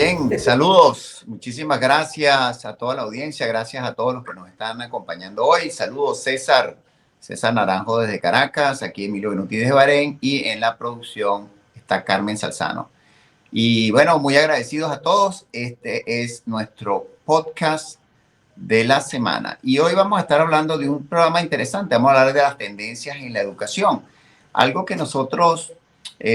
Bien, saludos. Muchísimas gracias a toda la audiencia, gracias a todos los que nos están acompañando hoy. Saludos, César Naranjo desde Caracas, aquí Emilio Benuti desde Bahrein y en la producción está Carmen Salzano. Y bueno, muy agradecidos a todos. Este es nuestro podcast de la semana. Y hoy vamos a estar hablando de un programa interesante. Vamos a hablar de las tendencias en la educación. Algo que nosotros,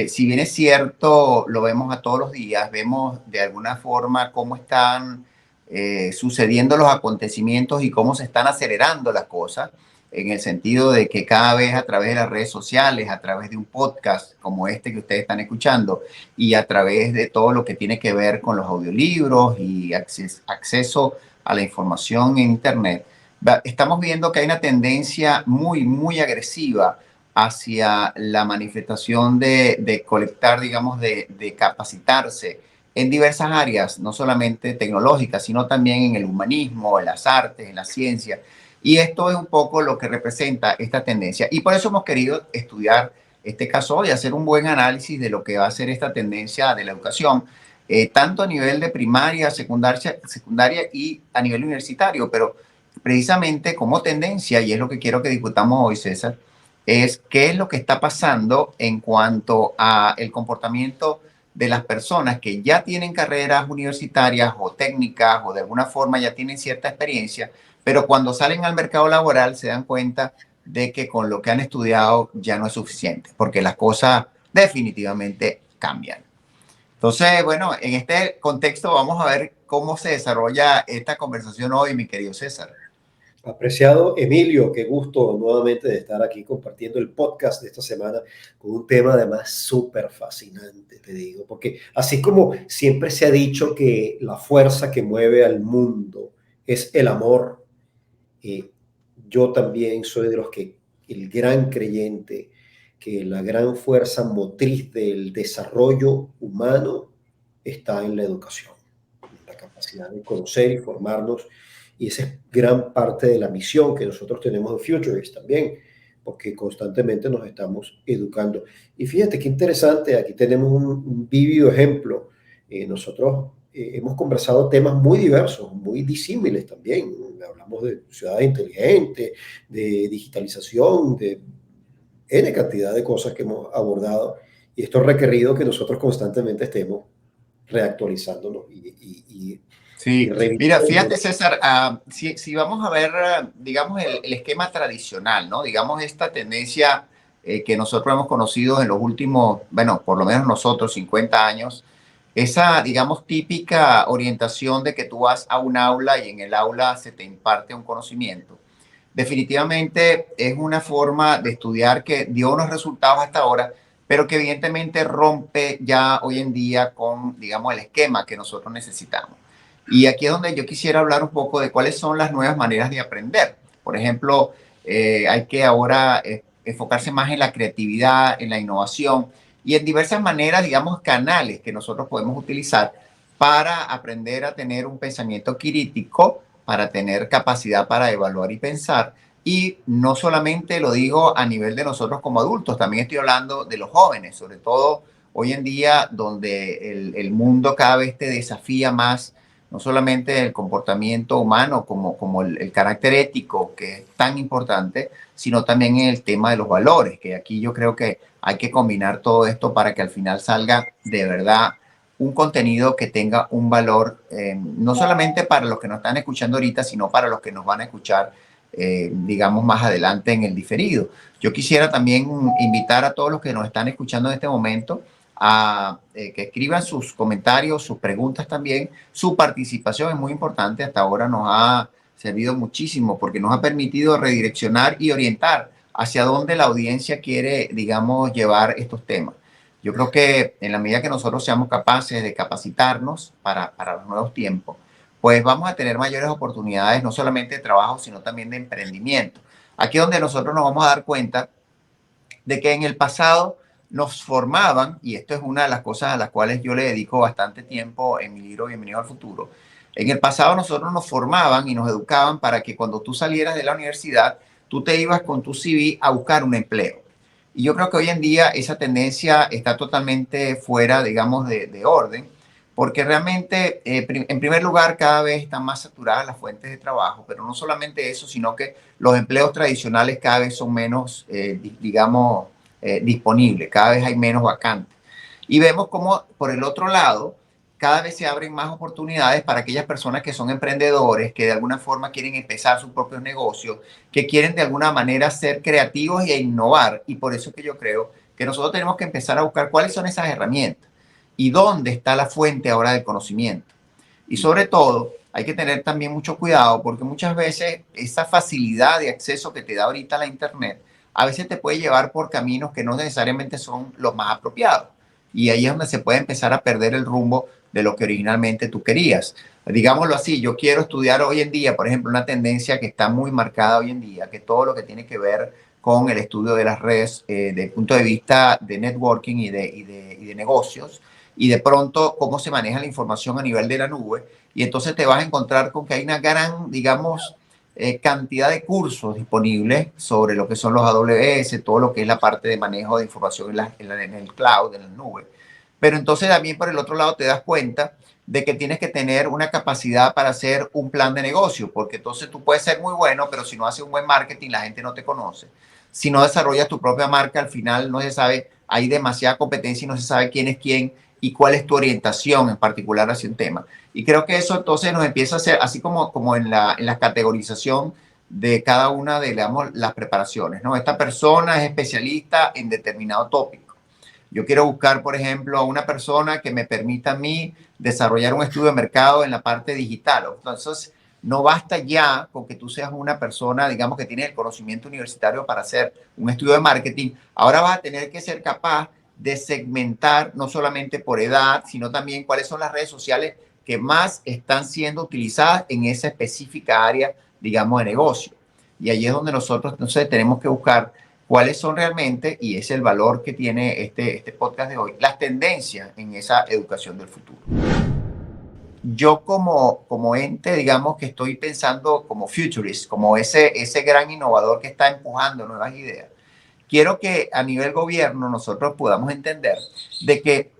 si bien es cierto, lo vemos a todos los días, vemos de alguna forma cómo están sucediendo los acontecimientos y cómo se están acelerando las cosas, en el sentido de que cada vez a través de las redes sociales, a través de un podcast como este que ustedes están escuchando y a través de todo lo que tiene que ver con los audiolibros y acceso a la información en Internet, estamos viendo que hay una tendencia muy agresiva hacia la manifestación de colectar, digamos, de capacitarse en diversas áreas, no solamente tecnológicas, sino también en el humanismo, en las artes, en la ciencia. Y esto es un poco lo que representa esta tendencia. Y por eso hemos querido estudiar este caso hoy, hacer un buen análisis de lo que va a ser esta tendencia de la educación, tanto a nivel de primaria, secundaria y a nivel universitario, pero precisamente como tendencia, y es lo que quiero que discutamos hoy, César, es qué es lo que está pasando en cuanto a el comportamiento de las personas que ya tienen carreras universitarias o técnicas o de alguna forma ya tienen cierta experiencia, pero cuando salen al mercado laboral se dan cuenta de que con lo que han estudiado ya no es suficiente, porque las cosas definitivamente cambian. Entonces, bueno, en este contexto vamos a ver cómo se desarrolla esta conversación hoy, mi querido César. Apreciado Emilio, qué gusto nuevamente de estar aquí compartiendo el podcast de esta semana con un tema además súper fascinante, te digo, porque así como siempre se ha dicho que la fuerza que mueve al mundo es el amor, yo también soy de los que, el gran creyente, que la gran fuerza motriz del desarrollo humano está en la educación, en la capacidad de conocer y formarnos. Y esa es gran parte de la misión que nosotros tenemos en Futurist también, porque constantemente nos estamos educando. Y fíjate qué interesante, aquí tenemos un vívido ejemplo. Nosotros hemos conversado temas muy diversos, muy disímiles también. Hablamos de ciudades inteligentes, de digitalización, de N cantidad de cosas que hemos abordado. Y esto ha requerido que nosotros constantemente estemos reactualizándonos y Sí, mira, revisando. fíjate César, si vamos a ver, digamos, el esquema tradicional, ¿no? Digamos, esta tendencia que nosotros hemos conocido en los últimos, bueno, por lo menos nosotros, 50 años, esa, digamos, típica orientación de que tú vas a un aula y en el aula se te imparte un conocimiento. Definitivamente es una forma de estudiar que dio unos resultados hasta ahora, pero que evidentemente rompe ya hoy en día con, digamos, el esquema que nosotros necesitamos. Y aquí es donde yo quisiera hablar un poco de cuáles son las nuevas maneras de aprender. Por ejemplo, hay que ahora enfocarse más en la creatividad, en la innovación y en diversas maneras, digamos, canales que nosotros podemos utilizar para aprender a tener un pensamiento crítico, para tener capacidad para evaluar y pensar. Y no solamente lo digo a nivel de nosotros como adultos, también estoy hablando de los jóvenes, sobre todo hoy en día donde el mundo cada vez te desafía más, no solamente el comportamiento humano como el carácter ético, que es tan importante, sino también el tema de los valores, que aquí yo creo que hay que combinar todo esto para que al final salga de verdad un contenido que tenga un valor, no solamente para los que nos están escuchando ahorita, sino para los que nos van a escuchar, digamos, más adelante en el diferido. Yo quisiera también invitar a todos los que nos están escuchando en este momento a que escriban sus comentarios, sus preguntas también. Su participación es muy importante. Hasta ahora nos ha servido muchísimo porque nos ha permitido redireccionar y orientar hacia dónde la audiencia quiere, digamos, llevar estos temas. Yo creo que en la medida que nosotros seamos capaces de capacitarnos para los nuevos tiempos, pues vamos a tener mayores oportunidades, no solamente de trabajo, sino también de emprendimiento. Aquí es donde nosotros nos vamos a dar cuenta de que en el pasado nos formaban, y esto es una de las cosas a las cuales yo le dedico bastante tiempo en mi libro Bienvenido al Futuro. En el pasado nosotros nos formaban y nos educaban para que cuando tú salieras de la universidad, tú te ibas con tu CV a buscar un empleo. Y yo creo que hoy en día esa tendencia está totalmente fuera, digamos, de orden, porque realmente, en primer lugar, cada vez están más saturadas las fuentes de trabajo, pero no solamente eso, sino que los empleos tradicionales cada vez son menos, digamos, disponibles, cada vez hay menos vacantes. Y vemos como, por el otro lado, cada vez se abren más oportunidades para aquellas personas que son emprendedores, que de alguna forma quieren empezar sus propios negocios, que quieren de alguna manera ser creativos e innovar. Y por eso es que yo creo que nosotros tenemos que empezar a buscar cuáles son esas herramientas y dónde está la fuente ahora del conocimiento. Y sobre todo, hay que tener también mucho cuidado porque muchas veces esa facilidad de acceso que te da ahorita la Internet, a veces te puede llevar por caminos que no necesariamente son los más apropiados. Y ahí es donde se puede empezar a perder el rumbo de lo que originalmente tú querías. Digámoslo así, yo quiero estudiar hoy en día, por ejemplo, una tendencia que está muy marcada hoy en día, que todo lo que tiene que ver con el estudio de las redes desde el punto de vista de networking y de negocios, y de pronto cómo se maneja la información a nivel de la nube. Y entonces te vas a encontrar con que hay una gran, digamos, cantidad de cursos disponibles sobre lo que son los AWS, todo lo que es la parte de manejo de información en el cloud, en la nube. Pero entonces también por el otro lado te das cuenta de que tienes que tener una capacidad para hacer un plan de negocio, porque entonces tú puedes ser muy bueno, pero si no haces un buen marketing, la gente no te conoce. Si no desarrollas tu propia marca, al final no se sabe, hay demasiada competencia y no se sabe quién es quién y cuál es tu orientación en particular hacia un tema. Y creo que eso entonces nos empieza a hacer, así como en la categorización de cada una de, digamos, las preparaciones, ¿no? Esta persona es especialista en determinado tópico. Yo quiero buscar, por ejemplo, a una persona que me permita a mí desarrollar un estudio de mercado en la parte digital. Entonces, no basta ya con que tú seas una persona, digamos, que tiene el conocimiento universitario para hacer un estudio de marketing. Ahora vas a tener que ser capaz de segmentar no solamente por edad, sino también cuáles son las redes sociales que más están siendo utilizadas en esa específica área, digamos, de negocio. Y allí es donde nosotros entonces tenemos que buscar cuáles son realmente, y es el valor que tiene este podcast de hoy, las tendencias en esa educación del futuro. Yo como ente, digamos que estoy pensando como futurist, como ese gran innovador que está empujando nuevas ideas. Quiero que a nivel gobierno nosotros podamos entender de que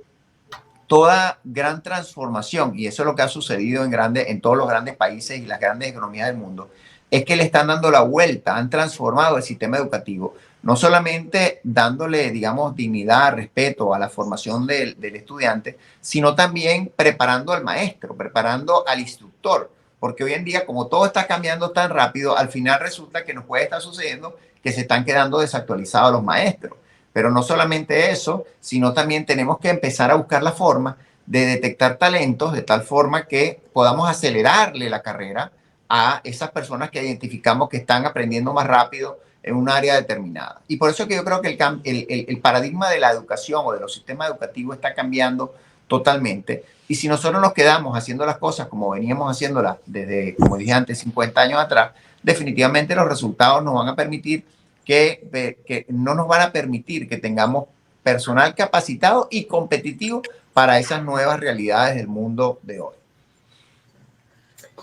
toda gran transformación, y eso es lo que ha sucedido en todos los grandes países y las grandes economías del mundo, es que le están dando la vuelta, han transformado el sistema educativo, no solamente dándole, digamos, dignidad, respeto a la formación del estudiante, sino también preparando al maestro, preparando al instructor, porque hoy en día, como todo está cambiando tan rápido, al final resulta que nos puede estar sucediendo que se están quedando desactualizados los maestros. Pero no solamente eso, sino también tenemos que empezar a buscar la forma de detectar talentos de tal forma que podamos acelerarle la carrera a esas personas que identificamos que están aprendiendo más rápido en un área determinada. Y por eso que yo creo que el paradigma de la educación o de los sistemas educativos está cambiando totalmente. Y si nosotros nos quedamos haciendo las cosas como veníamos haciéndolas desde, como dije antes, 50 años atrás, definitivamente los resultados nos van a permitir que no nos van a permitir que tengamos personal capacitado y competitivo para esas nuevas realidades del mundo de hoy.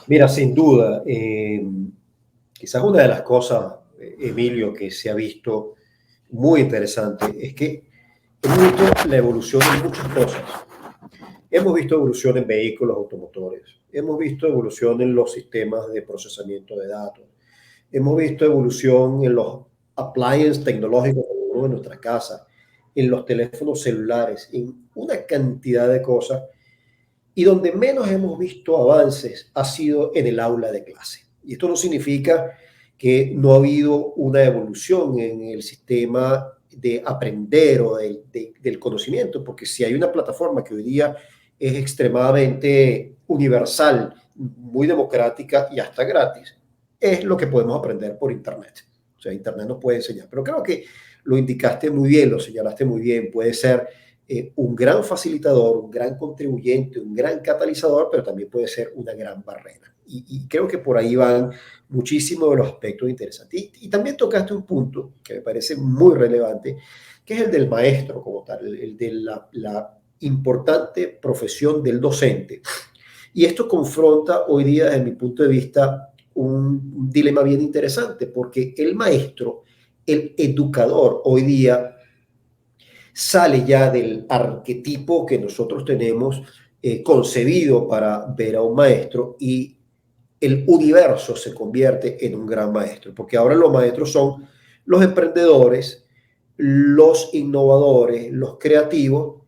Mira, sin duda, quizás una de las cosas, Emilio, que se ha visto muy interesante es que hemos visto la evolución en muchas cosas. Hemos visto evolución en vehículos automotores, hemos visto evolución en los sistemas de procesamiento de datos, hemos visto evolución en los appliances tecnológicos de nuestra casa, en los teléfonos celulares, en una cantidad de cosas. Y donde menos hemos visto avances ha sido en el aula de clase. Y esto no significa que no ha habido una evolución en el sistema de aprender o del conocimiento, porque si hay una plataforma que hoy día es extremadamente universal, muy democrática y hasta gratis, es lo que podemos aprender por Internet. O sea, Internet nos puede enseñar. Pero creo que lo indicaste muy bien, lo señalaste muy bien. Puede ser un gran facilitador, un gran contribuyente, un gran catalizador, pero también puede ser una gran barrera. Y creo que por ahí van muchísimos de los aspectos interesantes. Y también tocaste un punto que me parece muy relevante, que es el del maestro como tal, el de la importante profesión del docente. Y esto confronta hoy día, desde mi punto de vista, un dilema bien interesante, porque el maestro, el educador, hoy día sale ya del arquetipo que nosotros tenemos concebido para ver a un maestro y el universo se convierte en un gran maestro, porque ahora los maestros son los emprendedores, los innovadores, los creativos,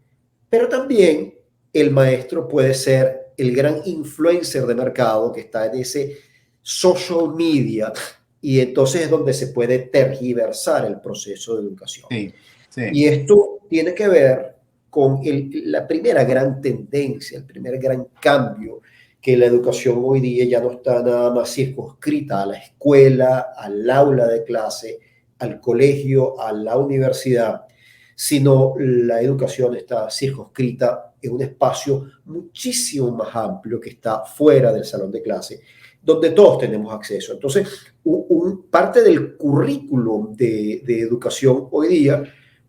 pero también el maestro puede ser el gran influencer de mercado que está en ese social media y entonces es donde se puede tergiversar el proceso de educación. Sí, sí. Y esto tiene que ver con la primera gran tendencia, el primer gran cambio, que la educación hoy día ya no está nada más circunscrita a la escuela, al aula de clase, al colegio, a la universidad, sino la educación está circunscrita en un espacio muchísimo más amplio que está fuera del salón de clase, donde todos tenemos acceso. Entonces, parte del currículum de educación hoy día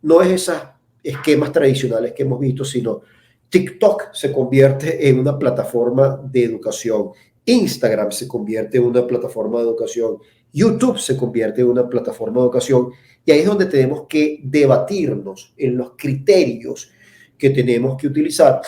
no es esos esquemas tradicionales que hemos visto, sino TikTok se convierte en una plataforma de educación, Instagram se convierte en una plataforma de educación, YouTube se convierte en una plataforma de educación, y ahí es donde tenemos que debatirnos en los criterios que tenemos que utilizar.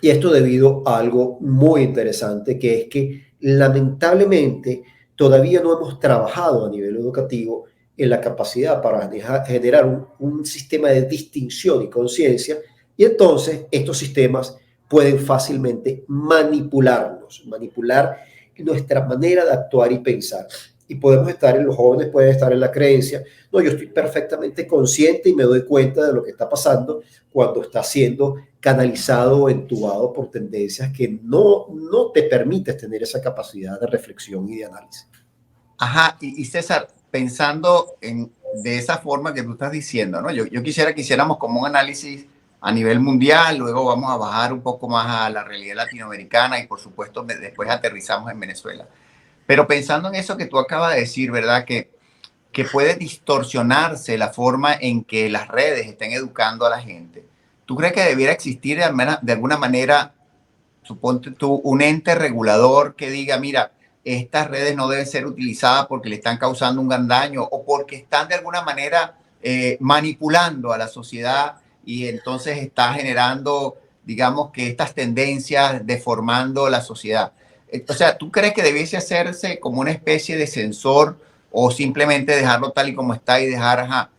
Y esto debido a algo muy interesante, que es que lamentablemente todavía no hemos trabajado a nivel educativo en la capacidad para generar un sistema de distinción y conciencia, y entonces estos sistemas pueden fácilmente manipularnos, manipular nuestra manera de actuar y pensar. Y podemos estar los jóvenes pueden estar en la creencia, no, yo estoy perfectamente consciente y me doy cuenta de lo que está pasando cuando está siendo canalizado o entubado por tendencias que no te permites tener esa capacidad de reflexión y de análisis. Ajá, y César, pensando de esa forma que tú estás diciendo, ¿no? Yo quisiera que hiciéramos como un análisis a nivel mundial, luego vamos a bajar un poco más a la realidad latinoamericana y por supuesto después aterrizamos en Venezuela. Pero pensando en eso que tú acabas de decir, ¿verdad? Que puede distorsionarse la forma en que las redes estén educando a la gente. ¿Tú crees que debiera existir de alguna manera, suponte tú, un ente regulador que diga, mira, estas redes no deben ser utilizadas porque le están causando un gran daño o porque están de alguna manera manipulando a la sociedad y entonces está generando, digamos, que estas tendencias deformando la sociedad? O sea, ¿tú crees que debiese hacerse como una especie de sensor o simplemente dejarlo tal y como está y dejar, ajá,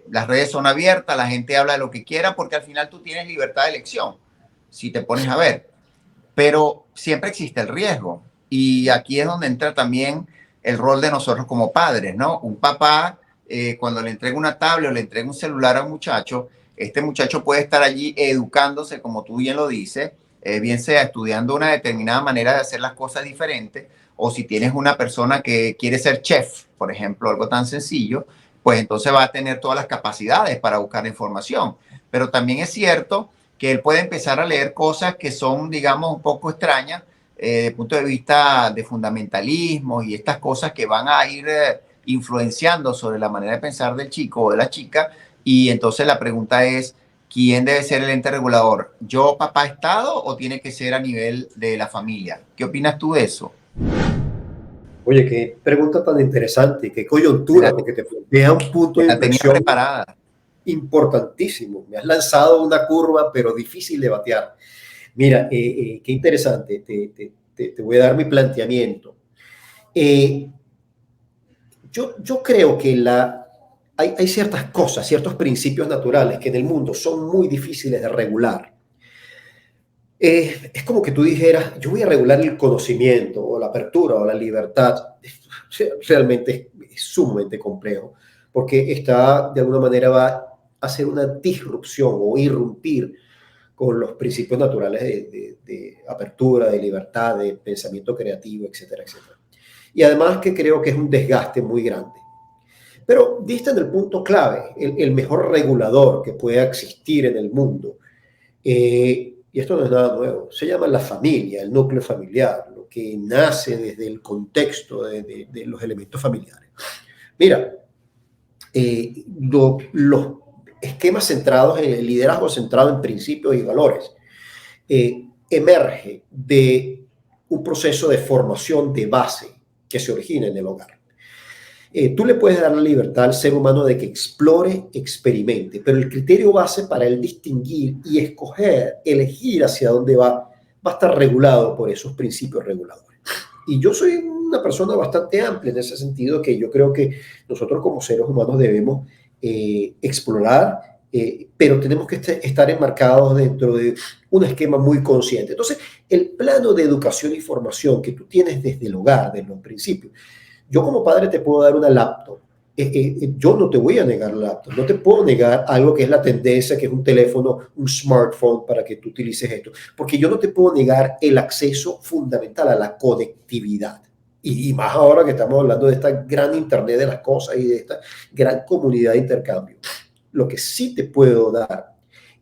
las redes son abiertas, la gente habla de lo que quiera porque al final tú tienes libertad de elección, si te pones a ver, pero siempre existe el riesgo. Y aquí es donde entra también el rol de nosotros como padres, ¿no? Un papá, cuando le entrega una tablet o le entrega un celular a un muchacho, este muchacho puede estar allí educándose, como tú bien lo dices, bien sea estudiando una determinada manera de hacer las cosas diferentes, o si tienes una persona que quiere ser chef, por ejemplo, algo tan sencillo, pues entonces va a tener todas las capacidades para buscar información. Pero también es cierto que él puede empezar a leer cosas que son, digamos, un poco extrañas desde el punto de vista de fundamentalismo y estas cosas que van a ir influenciando sobre la manera de pensar del chico o de la chica. Y entonces la pregunta es, ¿quién debe ser el ente regulador? ¿Yo, papá, Estado o tiene que ser a nivel de la familia? ¿Qué opinas tú de eso? Oye, qué pregunta tan interesante, qué coyuntura, porque te plantea un punto de La tenía inflexión preparada. importantísimo. Me has lanzado una curva, pero difícil de batear. Mira, qué interesante. Te voy a dar mi planteamiento. Eh, yo creo que hay ciertas cosas, ciertos principios naturales que en el mundo son muy difíciles de regular. Es como que tú dijeras, yo voy a regular el conocimiento o la apertura o la libertad. Realmente es sumamente complejo, porque está, de alguna manera, va a hacer una disrupción o irrumpir con los principios naturales de apertura, de libertad, de pensamiento creativo, etcétera, etcétera. Y además que creo que es un desgaste muy grande. Pero diste en el punto clave, el mejor regulador que pueda existir en el mundo. Y esto no es nada nuevo, se llama la familia, el núcleo familiar, lo que nace desde el contexto de los elementos familiares. Mira, los esquemas centrados en el liderazgo centrado en principios y valores emerge de un proceso de formación de base que se origina en el hogar. Tú le puedes dar la libertad al ser humano de que explore, experimente, pero el criterio base para él distinguir y escoger, elegir hacia dónde va a estar regulado por esos principios reguladores. Y yo soy una persona bastante amplia en ese sentido, que yo creo que nosotros como seres humanos debemos explorar, pero tenemos que estar enmarcados dentro de un esquema muy consciente. Entonces, el plano de educación y formación que tú tienes desde el hogar, desde los principios, yo como padre te puedo dar una laptop. Yo no te voy a negar la laptop, no te puedo negar algo que es la tendencia, que es un teléfono, un smartphone para que tú utilices esto, porque yo no te puedo negar el acceso fundamental a la conectividad. Y más ahora que estamos hablando de esta gran Internet de las cosas y de esta gran comunidad de intercambio. Lo que sí te puedo dar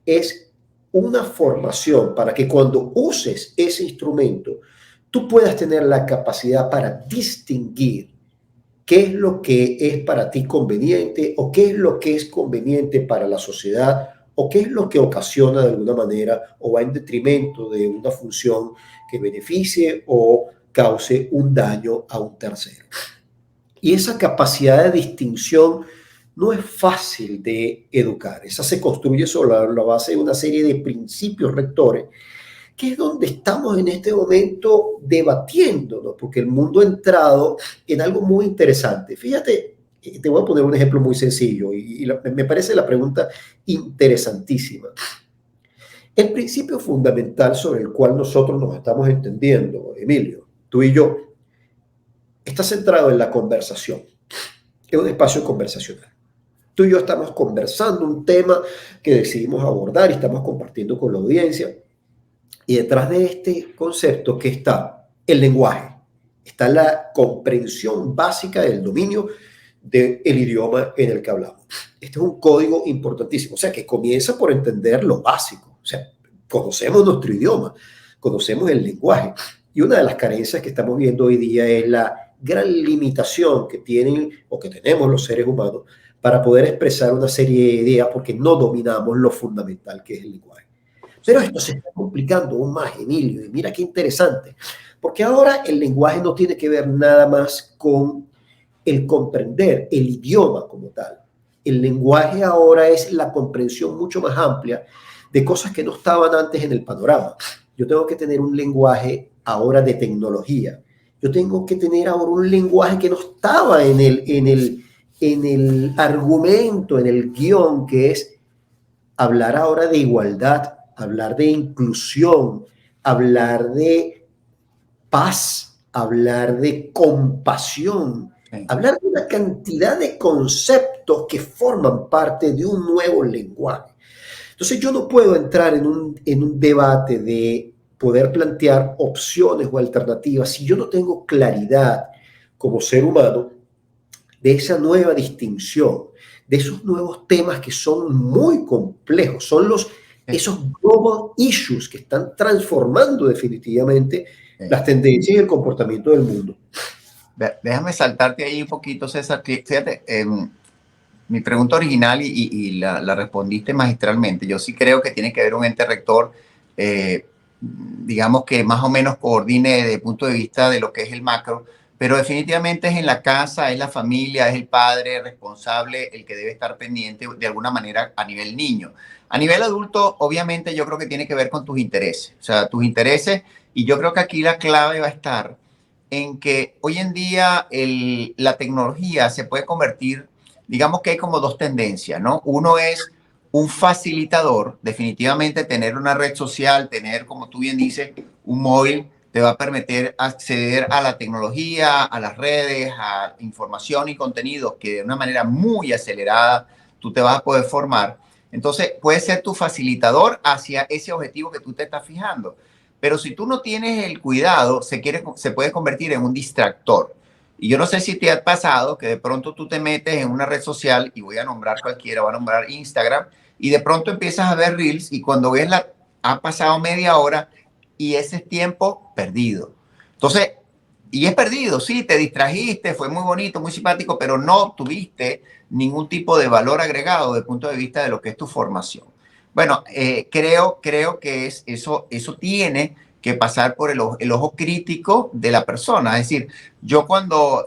es una formación para que cuando uses ese instrumento, tú puedas tener la capacidad para distinguir qué es lo que es para ti conveniente o qué es lo que es conveniente para la sociedad o qué es lo que ocasiona de alguna manera o va en detrimento de una función que beneficie o cause un daño a un tercero. Y esa capacidad de distinción no es fácil de educar. Esa se construye sobre la base de una serie de principios rectores, que es donde estamos en este momento debatiéndonos, porque el mundo ha entrado en algo muy interesante. Fíjate, te voy a poner un ejemplo muy sencillo y me parece la pregunta interesantísima. El principio fundamental sobre el cual nosotros nos estamos entendiendo, Emilio, tú y yo, está centrado en la conversación. Es un espacio conversacional. Tú y yo estamos conversando un tema que decidimos abordar y estamos compartiendo con la audiencia. Y detrás de este concepto que está el lenguaje, está la comprensión básica del dominio del idioma en el que hablamos. Este es un código importantísimo, o sea, que comienza por entender lo básico. O sea, conocemos nuestro idioma, conocemos el lenguaje. Y una de las carencias que estamos viendo hoy día es la gran limitación que tienen o que tenemos los seres humanos para poder expresar una serie de ideas porque no dominamos lo fundamental que es el lenguaje. Pero esto se está complicando aún más, Emilio, y mira qué interesante, porque ahora el lenguaje no tiene que ver nada más con el comprender el idioma como tal. El lenguaje ahora es la comprensión mucho más amplia de cosas que no estaban antes en el panorama. Yo tengo que tener un lenguaje ahora de tecnología. Yo tengo que tener ahora un lenguaje que no estaba en el argumento, en el guión, que es hablar ahora de igualdad, hablar de inclusión, hablar de paz, hablar de compasión, Sí. hablar de una cantidad de conceptos que forman parte de un nuevo lenguaje. Entonces yo no puedo entrar en un debate de poder plantear opciones o alternativas si yo no tengo claridad como ser humano de esa nueva distinción, de esos nuevos temas que son muy complejos, son esos global issues que están transformando definitivamente las tendencias y el comportamiento del mundo. Déjame saltarte ahí un poquito, César. Fíjate, mi pregunta original y la respondiste magistralmente. Yo sí creo que tiene que haber un ente rector, digamos que más o menos coordine desde el punto de vista de lo que es el macro, pero definitivamente es en la casa, es la familia, es el padre responsable el que debe estar pendiente de alguna manera a nivel niño. A nivel adulto, obviamente yo creo que tiene que ver con tus intereses, o sea, tus intereses, y yo creo que aquí la clave va a estar en que hoy en día la tecnología se puede convertir, digamos que hay como dos tendencias, ¿no? Uno es un facilitador, definitivamente tener una red social, tener, como tú bien dices, un móvil, te va a permitir acceder a la tecnología, a las redes, a información y contenidos que de una manera muy acelerada tú te vas a poder formar. Entonces, puede ser tu facilitador hacia ese objetivo que tú te estás fijando. Pero si tú no tienes el cuidado, se puede convertir en un distractor. Y yo no sé si te ha pasado que de pronto tú te metes en una red social, y voy a nombrar cualquiera, voy a nombrar Instagram, y de pronto empiezas a ver Reels y cuando ves ha pasado media hora y ese es tiempo perdido. Entonces, y es perdido, sí, te distrajiste, fue muy bonito, muy simpático, pero no tuviste ningún tipo de valor agregado desde el punto de vista de lo que es tu formación. Bueno, creo que eso tiene que pasar por el ojo crítico de la persona. Es decir, yo cuando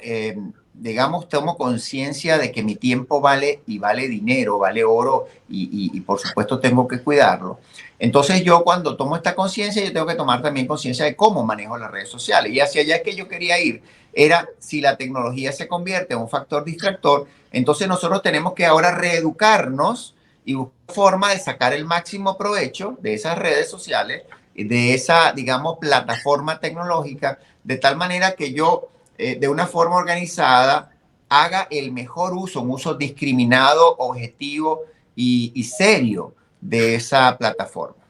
digamos, tomo conciencia de que mi tiempo vale y vale dinero, vale oro y por supuesto tengo que cuidarlo. Entonces yo cuando tomo esta conciencia, yo tengo que tomar también conciencia de cómo manejo las redes sociales. Y hacia allá es que yo quería ir. Era si la tecnología se convierte en un factor distractor, entonces nosotros tenemos que ahora reeducarnos y buscar forma de sacar el máximo provecho de esas redes sociales, de esa, digamos, plataforma tecnológica, de tal manera que yo, de una forma organizada, haga el mejor uso, un uso discriminado, objetivo y serio de esa plataforma.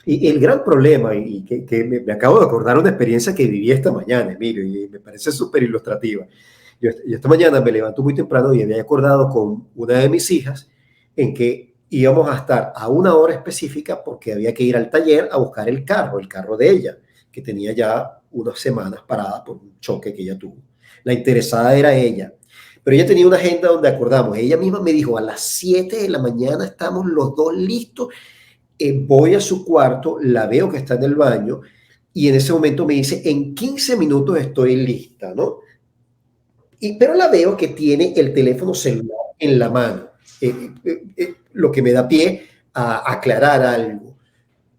Y el gran problema, y que me acabo de acordar una experiencia que viví esta mañana, Emilio, y me parece súper ilustrativa. Yo esta mañana me levanto muy temprano y había acordado con una de mis hijas en que íbamos a estar a una hora específica porque había que ir al taller a buscar el carro de ella, que tenía ya unas semanas parada por un choque que ella tuvo. La interesada era ella, pero ella tenía una agenda donde acordamos. Ella misma me dijo, a las 7 de la mañana estamos los dos listos. Voy a su cuarto, la veo que está en el baño y en ese momento me dice, en 15 minutos estoy lista, ¿no? Pero la veo que tiene el teléfono celular en la mano, lo que me da pie a aclarar algo.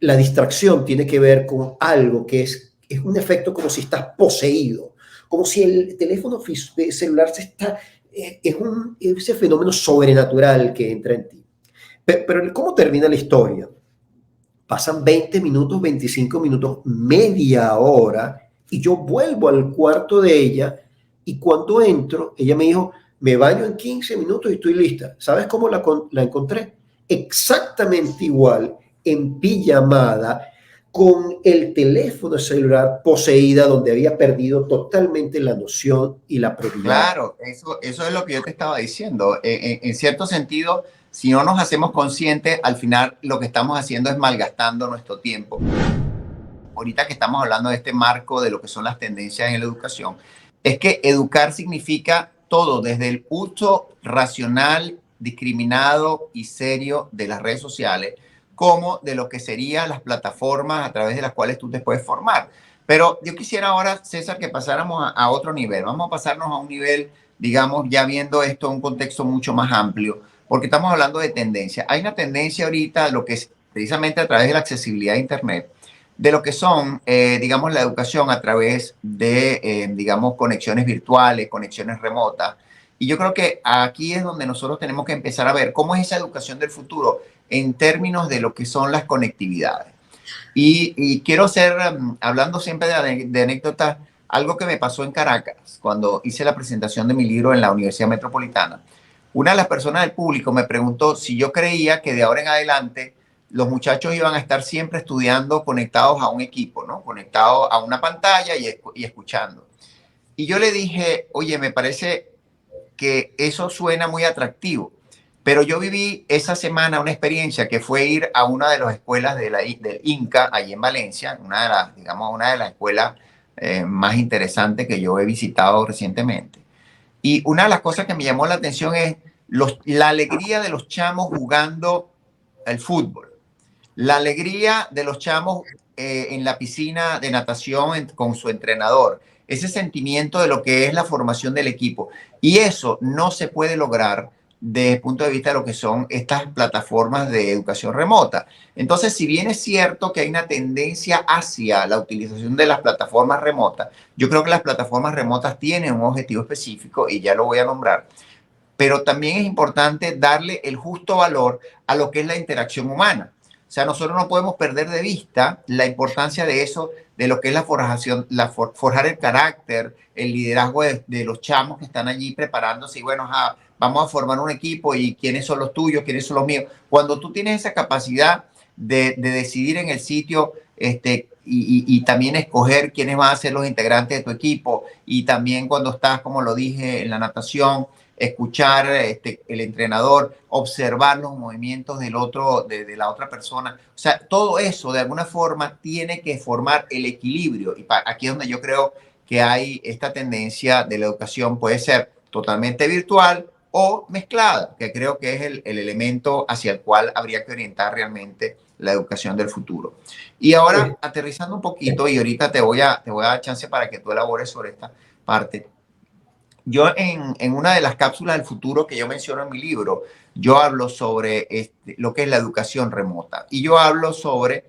La distracción tiene que ver con algo que es un efecto como si estás poseído, como si el teléfono celular se está, ese fenómeno sobrenatural que entra en ti. Pero ¿cómo termina la historia? Pasan 20 minutos, 25 minutos, media hora, y yo vuelvo al cuarto de ella, y cuando entro, ella me dijo, me baño en 15 minutos y estoy lista. ¿Sabes cómo la encontré? Exactamente igual, en pijamada, con el teléfono celular poseída, donde había perdido totalmente la noción y la prioridad. Claro, eso es lo que yo te estaba diciendo. En cierto sentido, si no nos hacemos conscientes, al final lo que estamos haciendo es malgastando nuestro tiempo. Ahorita que estamos hablando de este marco de lo que son las tendencias en la educación, es que educar significa todo, desde el uso racional, discriminado y serio de las redes sociales, como de lo que serían las plataformas a través de las cuales tú te puedes formar. Pero yo quisiera ahora, César, que pasáramos a otro nivel. Vamos a pasarnos a un nivel, digamos, ya viendo esto en un contexto mucho más amplio, porque estamos hablando de tendencia. Hay una tendencia ahorita, lo que es precisamente a través de la accesibilidad a Internet, de lo que son, digamos, la educación a través de, digamos, conexiones virtuales, conexiones remotas. Y yo creo que aquí es donde nosotros tenemos que empezar a ver cómo es esa educación del futuro en términos de lo que son las conectividades. Y quiero ser, hablando siempre de anécdotas, algo que me pasó en Caracas, cuando hice la presentación de mi libro en la Universidad Metropolitana. Una de las personas del público me preguntó si yo creía que de ahora en adelante los muchachos iban a estar siempre estudiando conectados a un equipo, ¿no? Conectados a una pantalla y escuchando. Y yo le dije, oye, me parece que eso suena muy atractivo, pero yo viví esa semana una experiencia que fue ir a una de las escuelas del INCA, allí en Valencia, una de las, digamos, una de las escuelas más interesantes que yo he visitado recientemente. Y una de las cosas que me llamó la atención es la alegría de los chamos jugando el fútbol, la alegría de los chamos en la piscina de natación con su entrenador, ese sentimiento de lo que es la formación del equipo. Y eso no se puede lograr desde el punto de vista de lo que son estas plataformas de educación remota. Entonces, si bien es cierto que hay una tendencia hacia la utilización de las plataformas remotas, yo creo que las plataformas remotas tienen un objetivo específico y ya lo voy a nombrar, pero también es importante darle el justo valor a lo que es la interacción humana. O sea, nosotros no podemos perder de vista la importancia de eso, de lo que es la forjación, forjar el carácter, el liderazgo de los chamos que están allí preparándose y bueno, vamos a formar un equipo y quiénes son los tuyos, quiénes son los míos. Cuando tú tienes esa capacidad de decidir en el sitio y también escoger quiénes van a ser los integrantes de tu equipo y también cuando estás, como lo dije, en la natación, escuchar el entrenador, observar los movimientos del otro, de la otra persona. O sea, todo eso de alguna forma tiene que formar el equilibrio. Y aquí es donde yo creo que hay esta tendencia de la educación, puede ser totalmente virtual o mezclada, que creo que es el elemento hacia el cual habría que orientar realmente la educación del futuro. Y ahora, aterrizando un poquito, y ahorita te voy a dar chance para que tú elabores sobre esta parte. yo en una de las cápsulas del futuro que yo menciono en mi libro, yo hablo sobre lo que es la educación remota. Y yo hablo sobre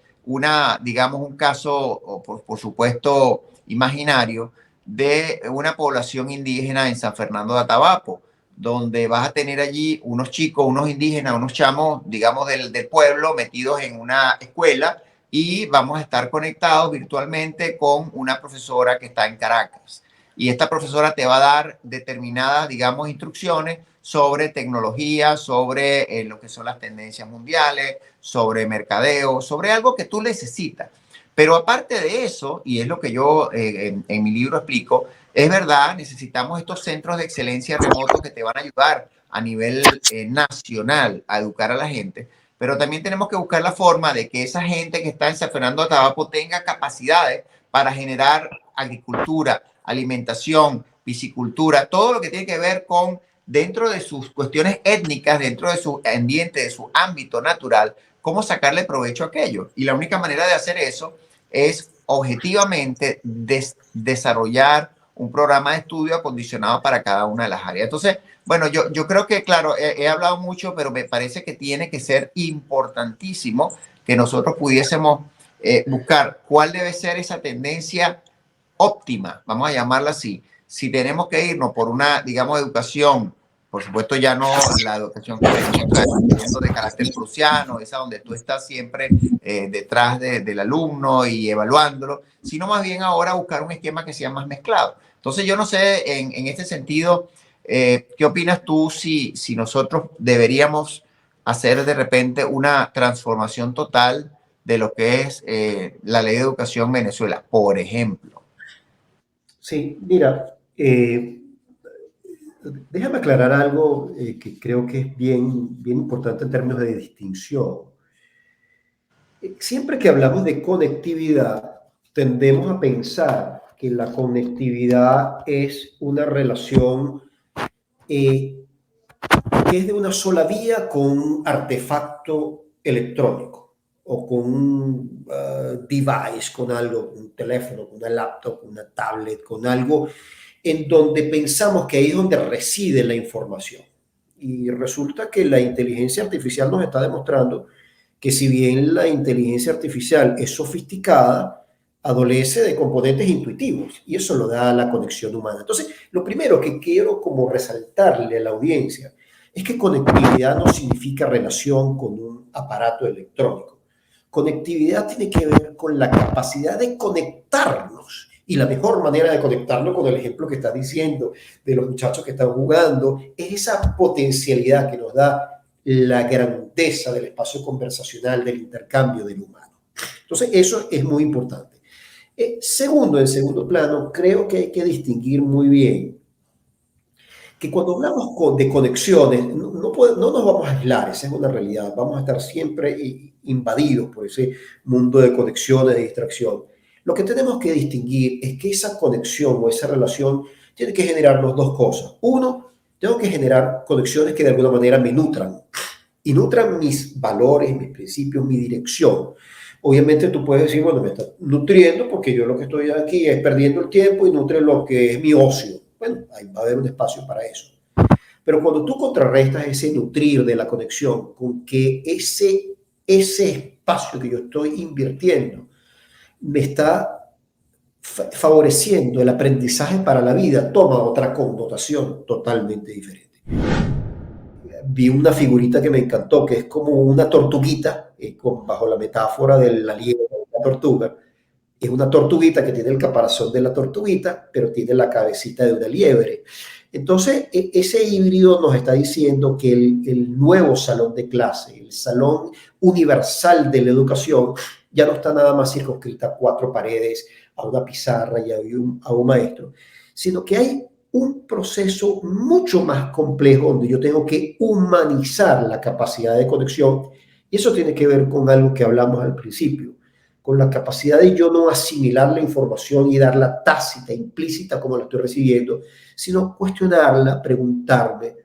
digamos, un caso, por supuesto, imaginario, de una población indígena en San Fernando de Atabapo, donde vas a tener allí unos chicos, unos indígenas, unos chamos, digamos, del pueblo metidos en una escuela y vamos a estar conectados virtualmente con una profesora que está en Caracas. Y esta profesora te va a dar determinadas, digamos, instrucciones sobre tecnología, sobre lo que son las tendencias mundiales, sobre mercadeo, sobre algo que tú necesitas. Pero aparte de eso, y es lo que yo en mi libro explico, es verdad, necesitamos estos centros de excelencia remotos que te van a ayudar a nivel nacional a educar a la gente, pero también tenemos que buscar la forma de que esa gente que está en San Fernando de Atabapo tenga capacidades para generar agricultura, alimentación, piscicultura, todo lo que tiene que ver con dentro de sus cuestiones étnicas, dentro de su ambiente, de su ámbito natural, cómo sacarle provecho a aquello. Y la única manera de hacer eso es objetivamente desarrollar un programa de estudio acondicionado para cada una de las áreas. Entonces, bueno, yo creo que, claro, he hablado mucho, pero me parece que tiene que ser importantísimo que nosotros pudiésemos buscar cuál debe ser esa tendencia óptima, vamos a llamarla así. Si tenemos que irnos por una, digamos, educación, por supuesto ya no la educación que venimos de carácter prusiano, esa donde tú estás siempre detrás del alumno y evaluándolo, sino más bien ahora buscar un esquema que sea más mezclado. Entonces yo no sé, en este sentido, ¿qué opinas tú si nosotros deberíamos hacer de repente una transformación total de lo que es la ley de educación en Venezuela, por ejemplo? Sí, mira, déjame aclarar algo que creo que es bien importante en términos de distinción. Siempre que hablamos de conectividad, tendemos a pensar que la conectividad es una relación eh, que es de una sola vía con un artefacto electrónico o con un device, con algo, un teléfono, con una laptop, una tablet, con algo en donde pensamos que ahí es donde reside la información. Y resulta que la inteligencia artificial nos está demostrando que si bien la inteligencia artificial es sofisticada, adolece de componentes intuitivos y eso lo da la conexión humana. Entonces, lo primero que quiero como resaltarle a la audiencia es que conectividad no significa relación con un aparato electrónico. Conectividad tiene que ver con la capacidad de conectarnos. Y la mejor manera de conectarnos con el ejemplo que estás diciendo de los muchachos que están jugando es esa potencialidad que nos da la grandeza del espacio conversacional, del intercambio del humano. Entonces, eso es muy importante. Segundo, en segundo plano, creo que hay que distinguir muy bien que cuando hablamos de conexiones, no nos vamos a aislar, esa es una realidad, vamos a estar siempre invadidos por ese mundo de conexiones, de distracción. Lo que tenemos que distinguir es que esa conexión o esa relación tiene que generarnos dos cosas. Uno, tengo que generar conexiones que de alguna manera me nutran y nutran mis valores, mis principios, mi dirección. Obviamente tú puedes decir, bueno, me está nutriendo porque yo lo que estoy aquí es perdiendo el tiempo y nutre lo que es mi ocio. Bueno, ahí va a haber un espacio para eso. Pero cuando tú contrarrestas ese nutrir de la conexión con que ese espacio que yo estoy invirtiendo me está favoreciendo el aprendizaje para la vida, toma otra connotación totalmente diferente. Vi una figurita que me encantó, que es como una tortuguita, bajo la metáfora de la liebre de la tortuga. Es una tortuguita que tiene el caparazón de la tortuguita, pero tiene la cabecita de una liebre. Entonces, ese híbrido nos está diciendo que el nuevo salón de clase, el salón universal de la educación, ya no está nada más circunscrita a cuatro paredes, a una pizarra y a un maestro, sino que hay un proceso mucho más complejo donde yo tengo que humanizar la capacidad de conexión y eso tiene que ver con algo que hablamos al principio, con la capacidad de yo no asimilar la información y darla tácita, implícita como la estoy recibiendo, sino cuestionarla, preguntarme,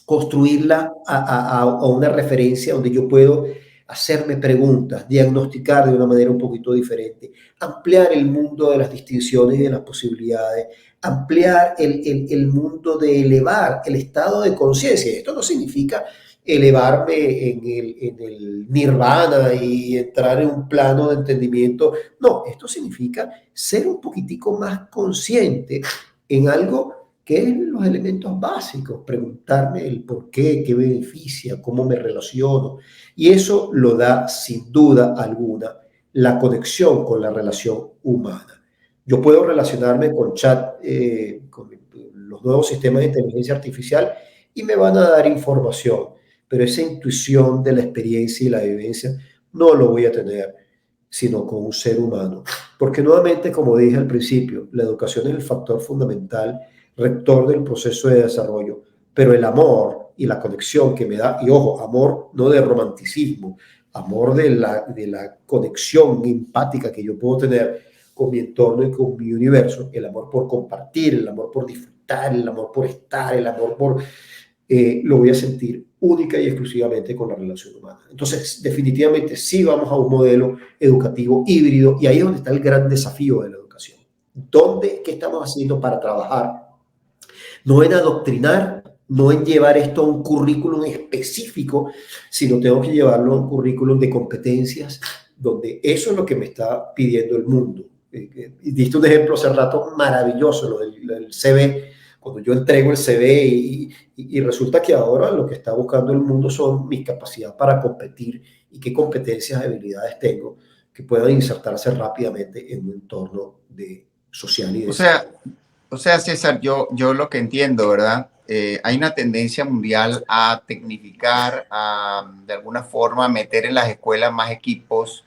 construirla a una referencia donde yo puedo hacerme preguntas, diagnosticar de una manera un poquito diferente, ampliar el mundo de las distinciones y de las posibilidades, ampliar el mundo de elevar el estado de conciencia. Esto no significa elevarme en el nirvana y entrar en un plano de entendimiento. No, esto significa ser un poquitico más consciente en algo que es los elementos básicos, preguntarme el por qué, qué beneficia, cómo me relaciono. Y eso lo da sin duda alguna la conexión con la relación humana. Yo puedo relacionarme con chat, con los nuevos sistemas de inteligencia artificial y me van a dar información, pero esa intuición de la experiencia y la vivencia no lo voy a tener sino con un ser humano. Porque nuevamente, como dije al principio, la educación es el factor fundamental, rector del proceso de desarrollo, pero el amor y la conexión que me da, y ojo, amor no de romanticismo, amor de la conexión empática que yo puedo tener con mi entorno y con mi universo, el amor por compartir, el amor por disfrutar, el amor por estar, el amor por lo voy a sentir única y exclusivamente con la relación humana. Entonces, definitivamente sí vamos a un modelo educativo híbrido y ahí es donde está el gran desafío de la educación. ¿Qué estamos haciendo para trabajar? No en adoctrinar, no en llevar esto a un currículum específico, sino tengo que llevarlo a un currículum de competencias, donde eso es lo que me está pidiendo el mundo. Diste un ejemplo hace rato maravilloso, lo del CV, cuando yo entrego el CV y resulta que ahora lo que está buscando el mundo son mis capacidades para competir y qué competencias y habilidades tengo que puedan insertarse rápidamente en un entorno social y O de sea, o sea, César, yo lo que entiendo, ¿verdad? Hay una tendencia mundial a tecnificar, a de alguna forma meter en las escuelas más equipos,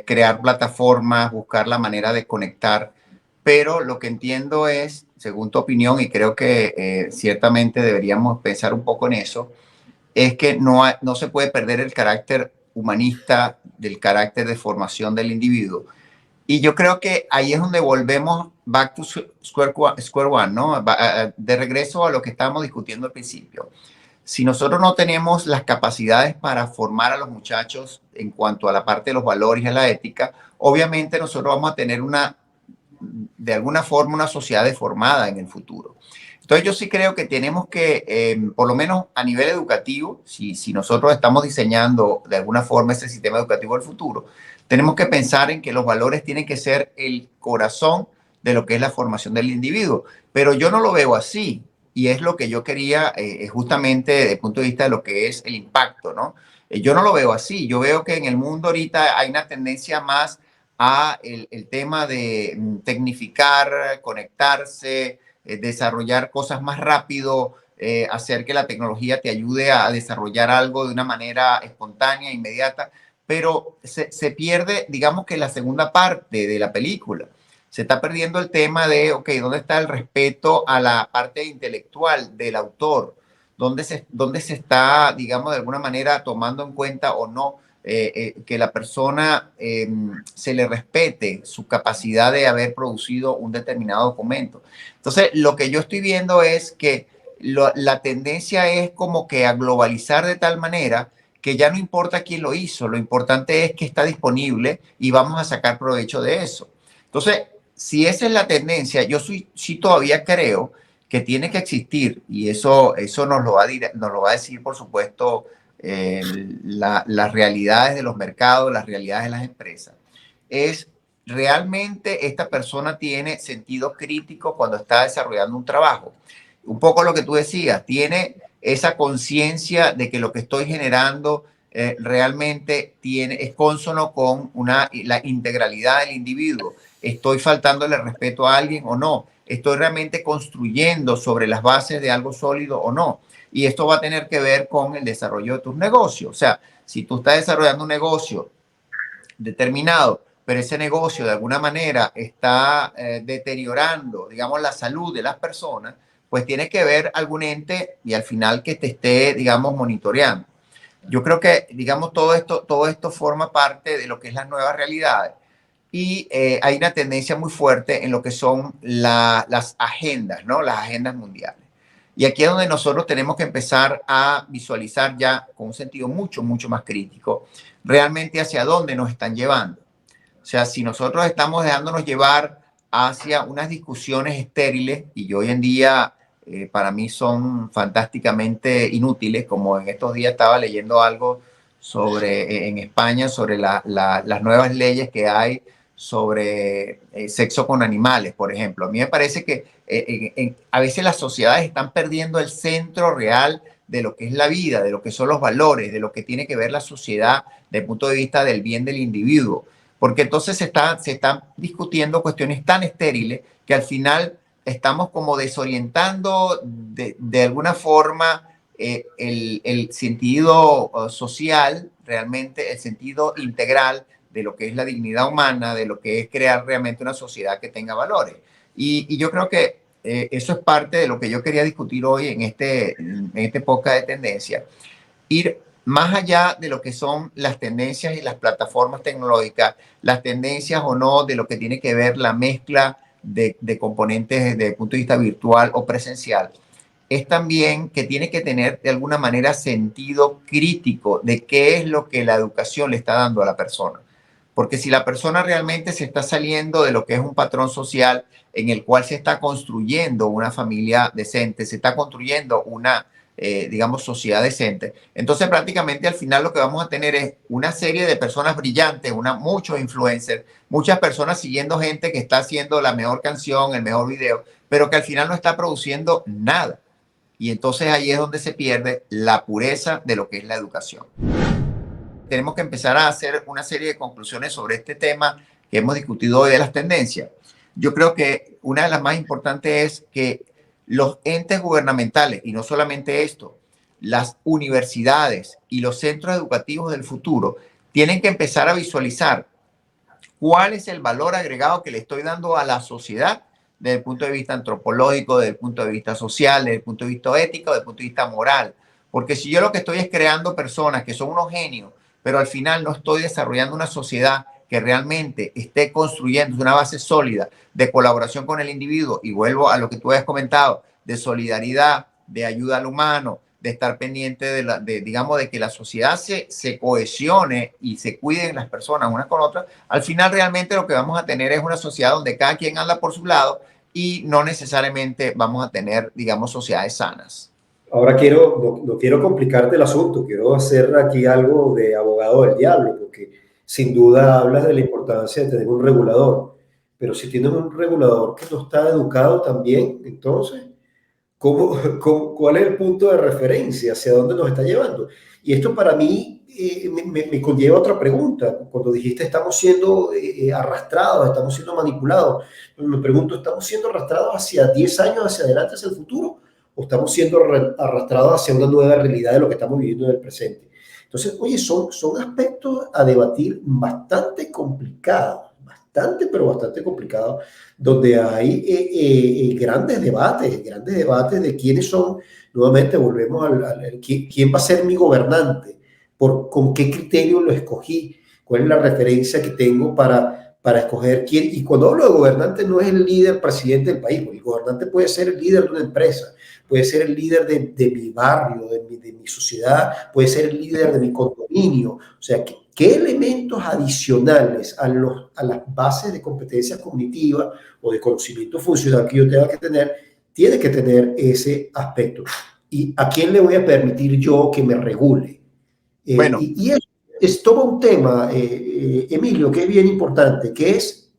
crear plataformas, buscar la manera de conectar. Pero lo que entiendo es, según tu opinión, y creo que ciertamente deberíamos pensar un poco en eso, es que no se puede perder el carácter humanista, del carácter de formación del individuo. Y yo creo que ahí es donde volvemos back to square one, ¿no? De regreso a lo que estábamos discutiendo al principio. Si nosotros no tenemos las capacidades para formar a los muchachos en cuanto a la parte de los valores y a la ética, obviamente nosotros vamos a tener de alguna forma, una sociedad deformada en el futuro. Entonces yo sí creo que tenemos que, por lo menos a nivel educativo, si nosotros estamos diseñando de alguna forma ese sistema educativo del futuro, tenemos que pensar en que los valores tienen que ser el corazón de lo que es la formación del individuo. Pero yo no lo veo así. Y es lo que yo quería, justamente desde el punto de vista de lo que es el impacto, ¿no? Yo no lo veo así. Yo veo que en el mundo ahorita hay una tendencia más a el tema de tecnificar, conectarse, desarrollar cosas más rápido, hacer que la tecnología te ayude a desarrollar algo de una manera espontánea, inmediata, pero se pierde, digamos que la segunda parte de la película. Se está perdiendo el tema de, ok, ¿dónde está el respeto a la parte intelectual del autor? Dónde se está, digamos, de alguna manera tomando en cuenta o no que la persona se le respete su capacidad de haber producido un determinado documento? Entonces, lo que yo estoy viendo es que la tendencia es como que a globalizar de tal manera que ya no importa quién lo hizo, lo importante es que está disponible y vamos a sacar provecho de eso. Entonces, si esa es la tendencia, sí todavía creo que tiene que existir, y eso nos lo va a decir, por supuesto, las realidades de los mercados, las realidades de las empresas, es realmente esta persona tiene sentido crítico cuando está desarrollando un trabajo. Un poco lo que tú decías, tiene esa conciencia de que lo que estoy generando realmente es consono con la integralidad del individuo. ¿Estoy faltándole respeto a alguien o no? ¿Estoy realmente construyendo sobre las bases de algo sólido o no? Y esto va a tener que ver con el desarrollo de tus negocios. O sea, si tú estás desarrollando un negocio determinado, pero ese negocio de alguna manera está deteriorando, digamos, la salud de las personas, pues tiene que ver algún ente y al final que te esté, digamos, monitoreando. Yo creo que, digamos, todo esto forma parte de lo que es las nuevas realidades y hay una tendencia muy fuerte en lo que son las agendas, ¿no? Las agendas mundiales. Y aquí es donde nosotros tenemos que empezar a visualizar ya con un sentido mucho más crítico realmente hacia dónde nos están llevando. O sea, si nosotros estamos dejándonos llevar hacia unas discusiones estériles y que hoy en día para mí son fantásticamente inútiles, como en estos días estaba leyendo algo sobre, en España, sobre las nuevas leyes que hay sobre sexo con animales, por ejemplo. A mí me parece que a veces las sociedades están perdiendo el centro real de lo que es la vida, de lo que son los valores, de lo que tiene que ver la sociedad desde el punto de vista del bien del individuo. Porque entonces se están discutiendo cuestiones tan estériles que al final estamos como desorientando de alguna forma el sentido social, realmente el sentido integral de lo que es la dignidad humana, de lo que es crear realmente una sociedad que tenga valores. Y yo creo que eso es parte de lo que yo quería discutir hoy en este podcast de tendencia. Ir más allá de lo que son las tendencias y las plataformas tecnológicas, las tendencias o no de lo que tiene que ver la mezcla de componentes desde el punto de vista virtual o presencial, es también que tiene que tener de alguna manera sentido crítico de qué es lo que la educación le está dando a la persona. Porque si la persona realmente se está saliendo de lo que es un patrón social en el cual se está construyendo una familia decente, se está construyendo una, digamos, sociedad decente, entonces prácticamente al final lo que vamos a tener es una serie de personas brillantes, muchos influencers, muchas personas siguiendo gente que está haciendo la mejor canción, el mejor video, pero que al final no está produciendo nada. Y entonces ahí es donde se pierde la pureza de lo que es la educación. Tenemos que empezar a hacer una serie de conclusiones sobre este tema que hemos discutido hoy de las tendencias. Yo creo que una de las más importantes es que los entes gubernamentales, y no solamente esto, las universidades y los centros educativos del futuro, tienen que empezar a visualizar cuál es el valor agregado que le estoy dando a la sociedad desde el punto de vista antropológico, desde el punto de vista social, desde el punto de vista ético, desde el punto de vista moral. Porque si yo lo que estoy es creando personas que son unos genios, pero al final no estoy desarrollando una sociedad que realmente esté construyendo una base sólida de colaboración con el individuo, y vuelvo a lo que tú has comentado, de solidaridad, de ayuda al humano, de estar pendiente digamos, de que la sociedad se cohesione y se cuiden las personas unas con otras, al final realmente lo que vamos a tener es una sociedad donde cada quien anda por su lado y no necesariamente vamos a tener, digamos, sociedades sanas. Ahora no quiero complicarte el asunto, quiero hacer aquí algo de abogado del diablo, porque sin duda hablas de la importancia de tener un regulador, pero si tienes un regulador que no está educado también, entonces, cuál es el punto de referencia? ¿Hacia dónde nos está llevando? Y esto para mí me conlleva otra pregunta. Cuando dijiste estamos siendo arrastrados, estamos siendo manipulados, me pregunto, ¿estamos siendo arrastrados hacia 10 años hacia adelante, hacia el futuro? ¿O estamos siendo arrastrados hacia una nueva realidad de lo que estamos viviendo en el presente? Entonces, oye, son aspectos a debatir bastante complicados, pero bastante complicados, donde hay grandes debates de quiénes son, nuevamente volvemos quién va a ser mi gobernante, con qué criterio lo escogí, cuál es la referencia que tengo para escoger quién. Y cuando hablo de gobernante no es el líder presidente del país, el gobernante puede ser el líder de una empresa, puede ser el líder de mi barrio, de mi sociedad, puede ser el líder de mi condominio. O sea, ¿qué elementos adicionales a las bases de competencias cognitivas o de conocimiento funcional que yo tenga que tener, tiene que tener ese aspecto? ¿Y a quién le voy a permitir yo que me regule? Bueno, y es todo un tema, Emilio, que es bien importante, que es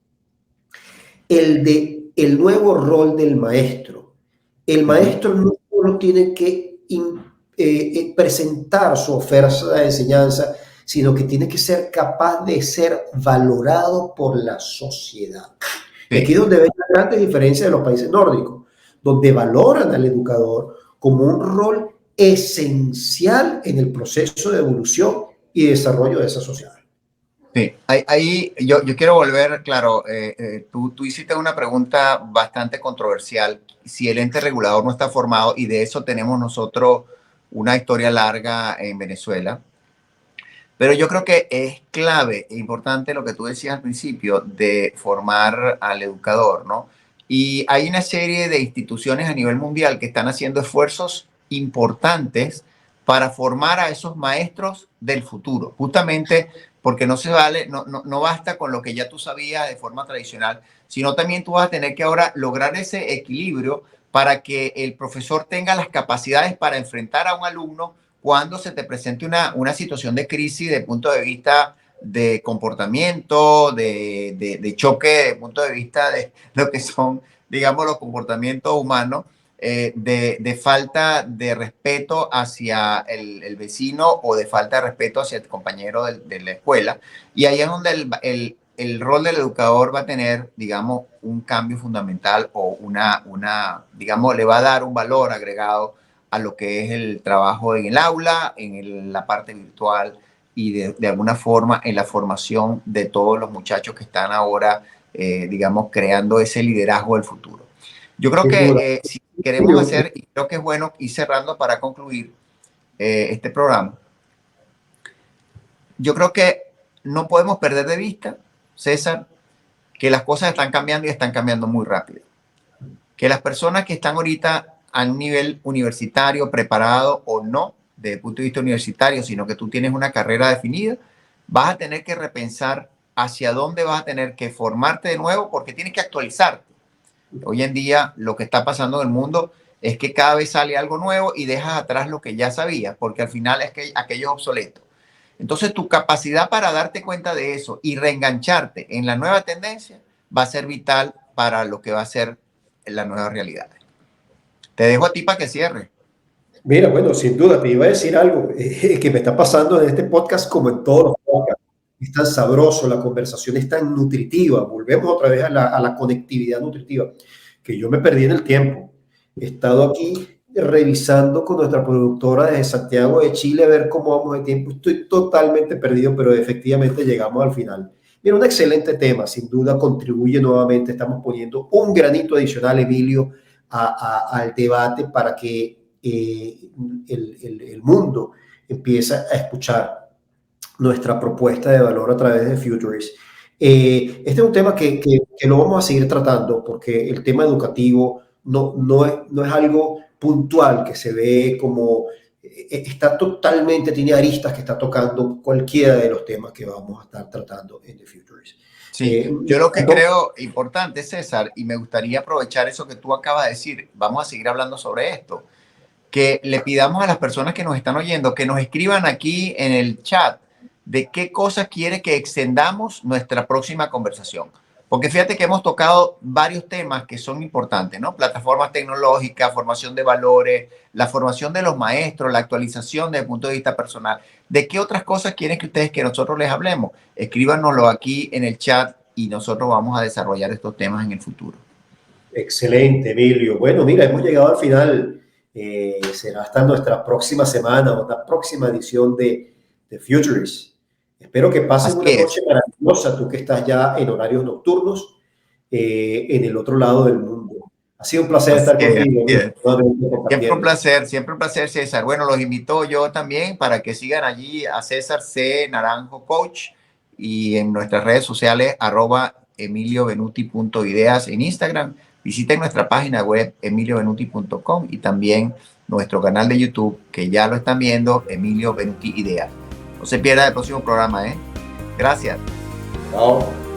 el nuevo rol del maestro. El maestro no solo tiene que presentar su oferta de enseñanza, sino que tiene que ser capaz de ser valorado por la sociedad. Y aquí es donde ven la gran diferencia de los países nórdicos, donde valoran al educador como un rol esencial en el proceso de evolución y desarrollo de esa sociedad. Sí, ahí yo quiero volver, claro, tú hiciste una pregunta bastante controversial, si el ente regulador no está formado, y de eso tenemos nosotros una historia larga en Venezuela, pero yo creo que es clave e importante lo que tú decías al principio de formar al educador, ¿no? Y hay una serie de instituciones a nivel mundial que están haciendo esfuerzos importantes para formar a esos maestros del futuro, justamente porque no basta con lo que ya tú sabías de forma tradicional, sino también tú vas a tener que ahora lograr ese equilibrio para que el profesor tenga las capacidades para enfrentar a un alumno cuando se te presente una situación de crisis de punto de vista de comportamiento, de choque, de punto de vista de lo que son, digamos, los comportamientos humanos, de falta de respeto hacia el vecino o de falta de respeto hacia el compañero de la escuela. Y ahí es donde el rol del educador va a tener, digamos, un cambio fundamental o digamos, le va a dar un valor agregado a lo que es el trabajo en el aula, la parte virtual y de alguna forma en la formación de todos los muchachos que están ahora, digamos, creando ese liderazgo del futuro. Yo creo Sin duda. que si queremos hacer, y creo que es bueno ir cerrando para concluir este programa, yo creo que no podemos perder de vista, César, que las cosas están cambiando y están cambiando muy rápido. Que las personas que están ahorita a un nivel universitario, preparado o no, desde el punto de vista universitario, sino que tú tienes una carrera definida, vas a tener que repensar hacia dónde vas a tener que formarte de nuevo porque tienes que actualizarte. Hoy en día lo que está pasando en el mundo es que cada vez sale algo nuevo y dejas atrás lo que ya sabías, porque al final es que aquello es obsoleto. Entonces tu capacidad para darte cuenta de eso y reengancharte en la nueva tendencia va a ser vital para lo que va a ser la nueva realidad. Te dejo a ti para que cierre. Mira, bueno, sin duda, te iba a decir algo que me está pasando en este podcast como en todos los podcasts. Es tan sabroso, la conversación es tan nutritiva. Volvemos otra vez a la conectividad nutritiva, que yo me perdí en el tiempo. He estado aquí revisando con nuestra productora desde Santiago de Chile a ver cómo vamos de tiempo. Estoy totalmente perdido, pero efectivamente llegamos al final. Mira, un excelente tema, sin duda contribuye nuevamente. Estamos poniendo un granito adicional, Emilio, al debate para que el mundo empiece a escuchar nuestra propuesta de valor a través de Futurist. Este es un tema que lo vamos a seguir tratando porque el tema educativo no es algo puntual que se ve como está totalmente, tiene aristas que está tocando cualquiera de los temas que vamos a estar tratando en The Futurist. Sí, yo lo que creo importante, César, y me gustaría aprovechar eso que tú acabas de decir, vamos a seguir hablando sobre esto, que le pidamos a las personas que nos están oyendo que nos escriban aquí en el chat de qué cosas quiere que extendamos nuestra próxima conversación. Porque fíjate que hemos tocado varios temas que son importantes, ¿no? Plataformas tecnológicas, formación de valores, la formación de los maestros, la actualización desde el punto de vista personal. ¿De qué otras cosas quieren que ustedes que nosotros les hablemos? Escríbanoslo aquí en el chat y nosotros vamos a desarrollar estos temas en el futuro. Excelente, Emilio. Bueno, mira, hemos llegado al final. Será hasta nuestra próxima semana o la próxima edición de Futurist. Espero que pasen una noche maravillosa, tú que estás ya en horarios nocturnos, en el otro lado del mundo. Ha sido un placer estar contigo. Siempre un placer, César. Bueno, los invito yo también para que sigan allí a César C. Naranjo Coach y en nuestras redes sociales @emiliovenuti.ideas en Instagram. Visiten nuestra página web emiliovenuti.com y también nuestro canal de YouTube, que ya lo están viendo, Emilio Venuti Ideas. No se pierda el próximo programa, ¿eh? Gracias. Chao.